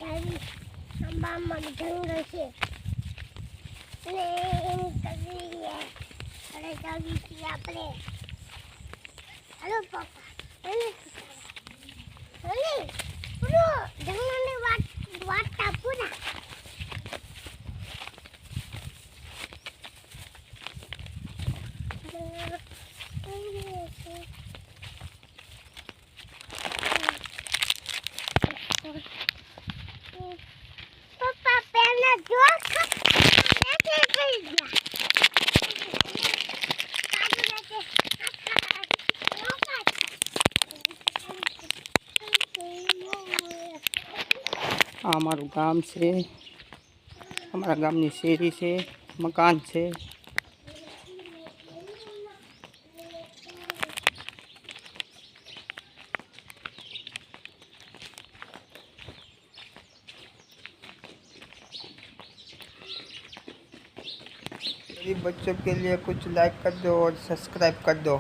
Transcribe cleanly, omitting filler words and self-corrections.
આંબામાં જંગલ છે અને એમ કરીએ અરે જાવી છીએ આપણે. હાલો પપ્પા અને પૂરો જંગલની વાટતા પૂરા. પપ્પા પહેલા જો આ અમારું ગામ છે, અમારા ગામની શેરી છે, મકાન છે. गरीब बच्चों के लिए कुछ लाइक कर दो और सब्सक्राइब कर दो.